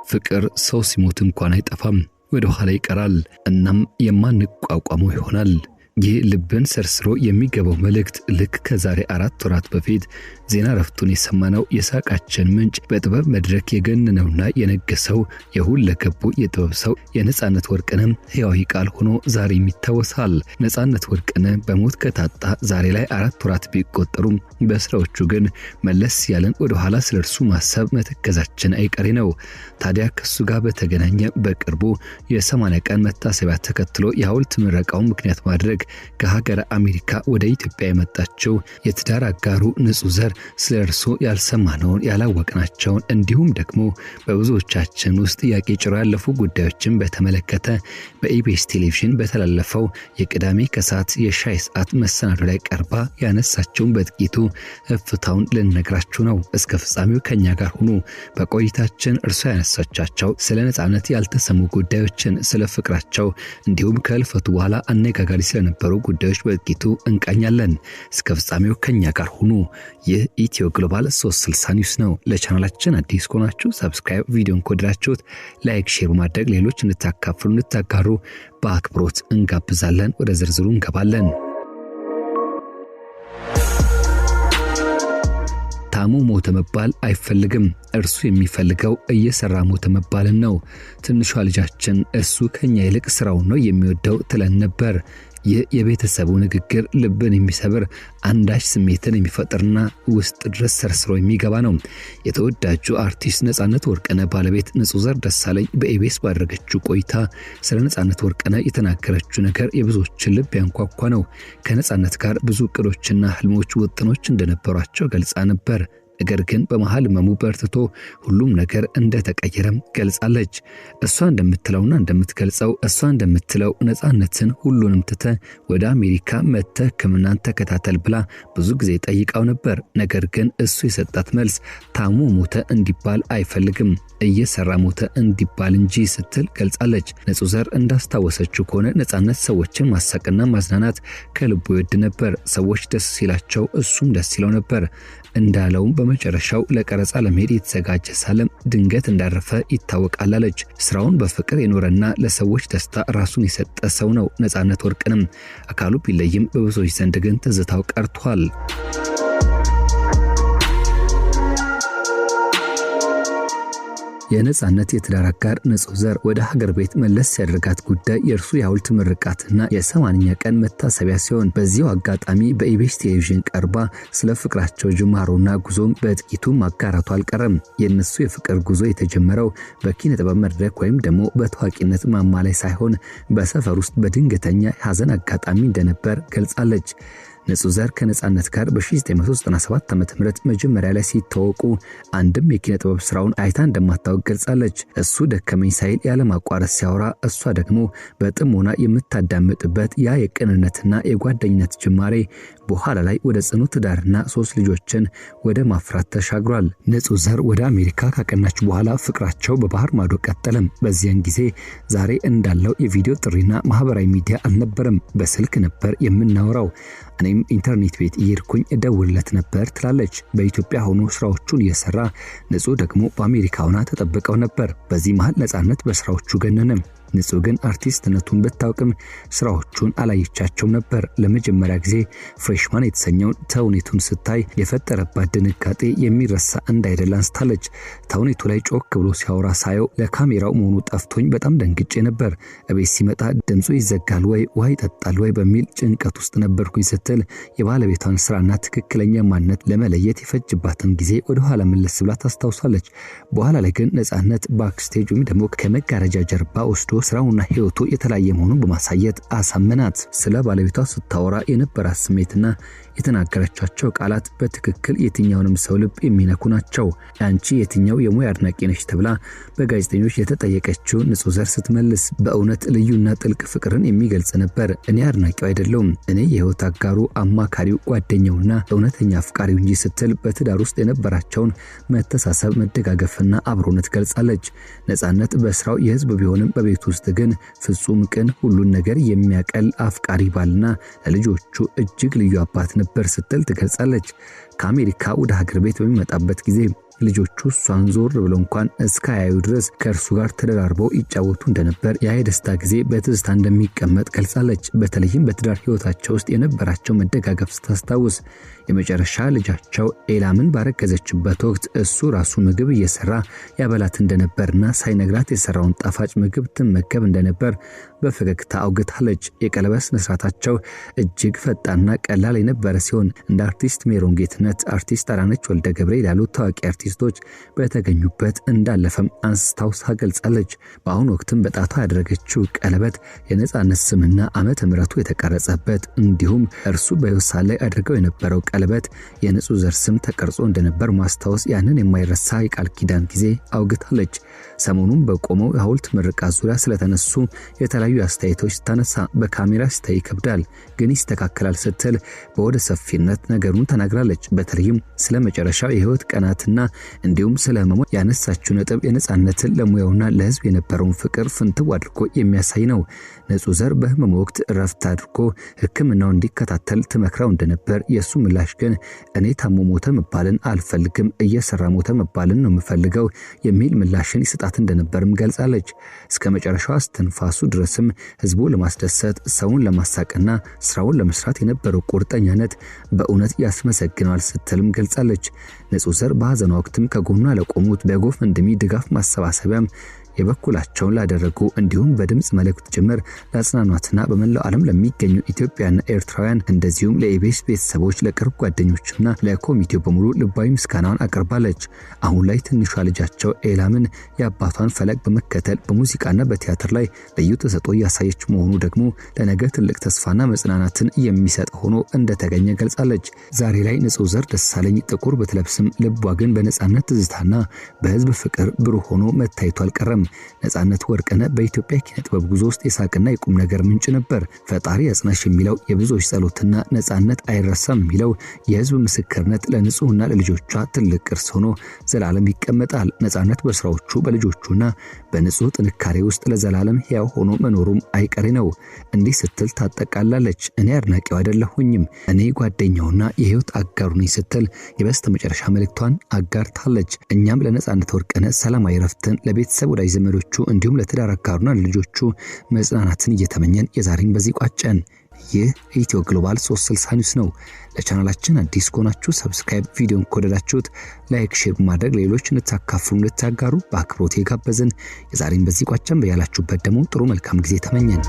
ፍቅር ሰው ሲሞት እንኳን አይጠፋም፣ ወደ ኋላ ይቀራል፣ እናም የማንቋቋመው ይሆናል። ይህ ልብን ሰርስሮ የሚገባው መልእክት ልክ ከዛሬ 4 ወራት በፊት ዜና ረፍቱን የሰማነው የሳቃችን ምንጭ በጥበብ መድረክ የገነነውና የነገሰው የሁለገቡ የጥበብ ሰው የነጻነት ወርቅነህ ሕያዊ ቃል ሆኖ ዛሬም ይታወሳል። ነጻነት ወርቅነህ በሞት ከታጣ ዛሬ ላይ 4 ወራት ቢቆጠሩም በስራዎቹ ግን መለስ ያለን ወደ ኋላ ስለርሱ ማሰብ መተከዛችን አይቀሬ ነው። ታዲያ ከሱ ጋር በተገናኘ በቅርቡ የ80 ቀን መታሰቢያ ተከትሎ የሐውልት ምረቃው ምክንያት ማድረግ ከሀገረ አሜሪካ ወደ ኢትዮጵያ የመጣችው የትዳር አጋሩ ንጹህ ዘር ስለርሱ ያልሰማነውን ያላወቅናቸውን እንዲሁም ደግሞ በብዙዎቻችን ውስጥ ጥያቄ ጭሮ ያለፉ ጉዳዮችን በተመለከተ በኢቢኤስ ቴሌቪዥን በተላለፈው የቅዳሜ ከሰዓት የሻይ ሰዓት መሰናዶ ላይ ቀርባ ያነሳቸውን በጥቂቱ እፍታውን ልንነግራችሁ ነው። እስከ ፍጻሜው ከኛ ጋር ሁኑ። በቆይታችን እርሷ ያነሳቻቸው ስለ ነጻነት ያልተሰሙ ጉዳዮችን፣ ስለ ፍቅራቸው እንዲሁም ከልፈቱ በኋላ አነጋጋሪ ስለነበሩ ጉዳዮች በጥቂቱ እንቃኛለን። እስከ ፍጻሜው ከኛ ጋር ሁኑ። ይህ ኢትዮ ግሎባል 360 ኒውስ ነው። ለቻናላችን አዲስ ከሆናችሁ ሰብስክራይብ፣ ቪዲዮን ከወደዳችሁት ላይክ፣ ሼር ማድረግ ሌሎች እንድታካፍሉ እንድታጋሩ በአክብሮት እንጋብዛለን። ወደ ዝርዝሩ እንገባለን። ታሙ ሞተ መባል አይፈልግም። እርሱ የሚፈልገው እየሰራ ሞተ መባልን ነው። ትንሿ ልጃችን እሱ ከኛ ይልቅ ስራውን ነው የሚወደው ትለን ነበር። ይህ የቤተሰቡ ንግግር ልብን የሚሰብር አንዳች ስሜትን የሚፈጥርና ውስጥ ድረስ ሰርስሮ የሚገባ ነው። የተወዳጁ አርቲስት ነጻነት ወርቅነህ ባለቤት ንጹህ ዘር ደሳለኝ በኢቢኤስ ባደረገችው ቆይታ ስለ ነጻነት ወርቅነህ የተናገረችው ነገር የብዙዎችን ልብ ያንኳኳ ነው። ከነጻነት ጋር ብዙ እቅዶችና ህልሞች፣ ውጥኖች እንደነበሯቸው ገልጻ ነበር። ነገር ግን በመሃል ህመሙ በርትቶ ሁሉም ነገር እንደተቀየረም ገልጻለች። እሷ እንደምትለው ነጻነትን ሁሉንም ትተ ወደ አሜሪካ መጥተህ ሕክምናን ተከታተል ብላ ብዙ ጊዜ ጠይቃው ነበር። ነገር ግን እሱ የሰጣት መልስ ታሙ ሞተ እንዲባል አይፈልግም፣ እየሰራ ሞተ እንዲባል እንጂ ስትል ገልጻለች። ንጹህ ዘር እንዳስታወሰችው ከሆነ ነጻነት ሰዎችን ማሳቅና ማዝናናት ከልቡ ይወድ ነበር። ሰዎች ደስ ሲላቸው እሱም ደስ ይለው ነበር። እንዳለውም በመጨረሻው ለቀረጻ ለመሄድ የተዘጋጀ ሳለም ድንገት እንዳረፈ ይታወቃል አለች። ስራውን በፍቅር የኖረና ለሰዎች ደስታ ራሱን የሰጠ ሰው ነው ነጻነት ወርቅነህ። አካሉ ቢለይም በብዙዎች ዘንድ ግን ትዝታው ቀርቷል። የነጻነት የትዳር አጋር ንጹህ ዘር ወደ ሀገር ቤት መለስ ያደረጋት ጉዳይ የእርሱ የሐውልት ምርቃትና የ80ኛ ቀን መታሰቢያ ሲሆን በዚሁ አጋጣሚ በኢቢኤስ ቴሌቪዥን ቀርባ ስለ ፍቅራቸው ጅማሮና ጉዞም በጥቂቱ ማጋራቱ አልቀረም። የነሱ የፍቅር ጉዞ የተጀመረው በኪነ ጥበብ መድረክ ወይም ደግሞ በታዋቂነት ማማ ላይ ሳይሆን በሰፈር ውስጥ በድንገተኛ ሐዘን አጋጣሚ እንደነበር ገልጻለች። ንጹህ ዘር ከነጻነት ጋር በ1997 ዓ.ም መጀመሪያ ላይ ሲተዋወቁ አንድም የኪነ ጥበብ ስራውን አይታ እንደማታውቅ ገልጻለች። እሱ ደከመኝ ሳይል ያለማቋረጥ ሲያወራ እሷ ደግሞ በጥሞና የምታዳምጥበት ያ የቅንነትና የጓደኝነት ጅማሬ በኋላ ላይ ወደ ጽኑ ትዳርና 3 ልጆችን ወደ ማፍራት ተሻግሯል። ንጹህ ዘር ወደ አሜሪካ ካቀናች በኋላ ፍቅራቸው በባህር ማዶ ቀጠለም። በዚያን ጊዜ ዛሬ እንዳለው የቪዲዮ ጥሪና ማህበራዊ ሚዲያ አልነበረም፣ በስልክ ነበር የምናወራው። እኔም ኢንተርኔት ቤት እየሄድኩኝ እደውልለት ነበር ትላለች። በኢትዮጵያ ሆኖ ስራዎቹን እየሰራ ንጹህ ደግሞ በአሜሪካ ሆና ተጠብቀው ነበር። በዚህ መሃል ነጻነት በስራዎቹ ገነነም። ንጹህ ግን አርቲስትነቱን ብታውቅም ስራዎቹን አላየቻቸውም ነበር። ለመጀመሪያ ጊዜ ፍሬሽማን የተሰኘውን ተውኔቱን ስታይ የፈጠረባት ድንጋጤ የሚረሳ እንዳይደል አንስታለች። ተውኔቱ ላይ ጮክ ብሎ ሲያወራ ሳየው ለካሜራው መሆኑ ጠፍቶኝ በጣም ደንግጬ ነበር። እቤት ሲመጣ ድምጹ ይዘጋል ወይ ውሃ ይጠጣል ወይ በሚል ጭንቀት ውስጥ ነበርኩኝ ስትል የባለቤቷን ስራና ትክክለኛ ማንነት ለመለየት የፈጅባትን ጊዜ ወደ ኋላ መለስ ብላ ታስታውሳለች። በኋላ ላይ ግን ነጻነት ባክስቴጅ ወይም ደግሞ ከመጋረጃ ጀርባ ወስዶ ስራውና ህይወቱ የተለያየ መሆኑን በማሳየት አሳመናት። ስለ ባለቤቷ ስታወራ የነበራት ስሜትና የተናገረቻቸው ቃላት በትክክል የትኛውንም ሰው ልብ የሚነኩ ናቸው። አንቺ የትኛው የሙያ አድናቂ ነሽ ተብላ በጋዜጠኞች የተጠየቀችው ንጹህ ዘር ስትመልስ በእውነት ልዩና ጥልቅ ፍቅርን የሚገልጽ ነበር። እኔ አድናቂው አይደለሁም፣ እኔ የህይወት አጋሩ፣ አማካሪው፣ ጓደኛውና እውነተኛ አፍቃሪው እንጂ ስትል በትዳር ውስጥ የነበራቸውን መተሳሰብ፣ መደጋገፍና አብሮነት ገልጻለች። ነጻነት በስራው የህዝብ ቢሆንም በቤቱ ውስጥ ግን ፍጹም ቅን፣ ሁሉን ነገር የሚያቀል አፍቃሪ ባልና ለልጆቹ እጅግ ልዩ አባት ነበር ስትል ትገልጻለች። ከአሜሪካ ወደ ሀገር ቤት በሚመጣበት ጊዜ ልጆቹ እሷን ዞር ብለው እንኳን እስካያዩ ድረስ ከእርሱ ጋር ተደራርበው ይጫወቱ እንደነበር ያ የደስታ ጊዜ በትዝታ እንደሚቀመጥ ገልጻለች። በተለይም በትዳር ህይወታቸው ውስጥ የነበራቸው መደጋገፍ ስታስታውስ የመጨረሻ ልጃቸው ኤላምን ባረገዘችበት ወቅት እሱ ራሱ ምግብ እየሰራ ያበላት እንደነበርና ሳይነግራት የሰራውን ጣፋጭ ምግብ ትመገብ እንደነበር በፈገግታ አውግታለች። የቀለበት ስነስርዓታቸው እጅግ ፈጣንና ቀላል የነበረ ሲሆን እንደ አርቲስት ሜሮን ጌትነት፣ አርቲስት አዳነች ወልደ ገብርኤል ያሉ ታዋቂ አርቲስቶች በተገኙበት እንዳለፈም አንስታውሳ ገልጻለች። በአሁኑ ወቅትም በጣቷ ያደረገችው ቀለበት የነጻነት ስምና ዓመተ ምሕረቱ የተቀረጸበት እንዲሁም እርሱ በዮሳ ላይ አድርገው የነበረው ቀለበት የንጹህ ዘር ስም ተቀርጾ እንደነበር ማስታወስ ያንን የማይረሳ የቃል ኪዳን ጊዜ አውግታለች። ሰሞኑን በቆመው የሐውልት ምርቃት ዙሪያ ስለተነሱ የተለያዩ አስተያየቶች ታነሳ በካሜራ ሲታይ ይከብዳል ግን ይስተካከላል ስትል በወደ ሰፊነት ነገሩን ተናግራለች። በተለይም ስለ መጨረሻው የህይወት ቀናትና እንዲሁም ስለ ህመሙ ያነሳችው ነጥብ የነጻነትን ለሙያውና ለህዝብ የነበረውን ፍቅር ፍንትው አድርጎ የሚያሳይ ነው። ንጹህ ዘር በህመሙ ወቅት ረፍት አድርጎ ህክምናውን እንዲከታተል ትመክራው እንደነበር የሱ ምላሽ ግን እኔ ታሞ ሞተ መባልን አልፈልግም እየሰራ ሞተ መባልን ነው የምፈልገው የሚል ምላሽን ይሰጣት እንደነበርም ገልጻለች። እስከ መጨረሻው አስተንፋሱ ድረስም ህዝቡ ለማስደሰት ሰውን ለማሳቅና ስራውን ለመስራት የነበረው ቁርጠኛነት በእውነት ያስመሰግናል ስትልም ገልጻለች። ንጹህ ዘር በሐዘኑ ወቅትም ከጎኗ ለቆሙት በጎፈንድሚ ድጋፍ ማሰባሰቢያም የበኩላቸውን ላደረጉ እንዲሁም በድምጽ መልእክት ጭምር ለአጽናኗትና በመላው ዓለም ለሚገኙ ኢትዮጵያና ኤርትራውያን እንደዚሁም ለኢቢኤስ ቤተሰቦች ለቅርብ ጓደኞችና ለኮሚቴው በሙሉ ልባዊ ምስጋናን አቀርባለች። አሁን ላይ ትንሿ ልጃቸው ኤላምን የአባቷን ፈለግ በመከተል በሙዚቃና በቲያትር ላይ ልዩ ተሰጥኦ ያሳየች መሆኑ ደግሞ ለነገ ትልቅ ተስፋና መጽናናትን የሚሰጥ ሆኖ እንደተገኘ ገልጻለች። ዛሬ ላይ ንጹህ ዘር ደሳለኝ ጥቁር በትለብስም ልቧ ግን በነጻነት ትዝታና በህዝብ ፍቅር ብሩህ ሆኖ መታየቱ አልቀረም። ነጻነት ወርቅነህ በኢትዮጵያ ኪነ ጥበብ ጉዞ ውስጥ የሳቅና የቁም ነገር ምንጭ ነበር። ፈጣሪ ያጽናሽ የሚለው የብዙዎች ጸሎትና ነጻነት አይረሳም የሚለው የህዝብ ምስክርነት ለንጹህና ለልጆቿ ትልቅ ቅርስ ሆኖ ዘላለም ይቀመጣል። ነጻነት በስራዎቹ በልጆቹና በንጹህ ጥንካሬ ውስጥ ለዘላለም ሕያው ሆኖ መኖሩም አይቀሬ ነው። እንዲህ ስትል ታጠቃላለች። እኔ አድናቂው አይደለሁኝም እኔ ጓደኛውና የህይወት አጋሩ ነኝ ስትል የበስተመጨረሻ መልእክቷን አጋርታለች። እኛም ለነጻነት ወርቅነህ ሰላማዊ ረፍትን ለቤተሰብ ወዳጅ ዘመዶቹ እንዲሁም ለትዳር አጋሩና ለልጆቹ መጽናናትን እየተመኘን የዛሬን በዚህ ቋጨን። ይህ ኢትዮ ግሎባል 360 ኒውስ ነው። ለቻናላችን አዲስ ከሆናችሁ ሰብስክራይብ፣ ቪዲዮን ከወደዳችሁት ላይክ፣ ሼር በማድረግ ሌሎች እንድታካፍሉ እንድታጋሩ በአክብሮት ጋበዝን። የዛሬን በዚህ ቋጨን። በያላችሁበት ደግሞ ጥሩ መልካም ጊዜ ተመኘን።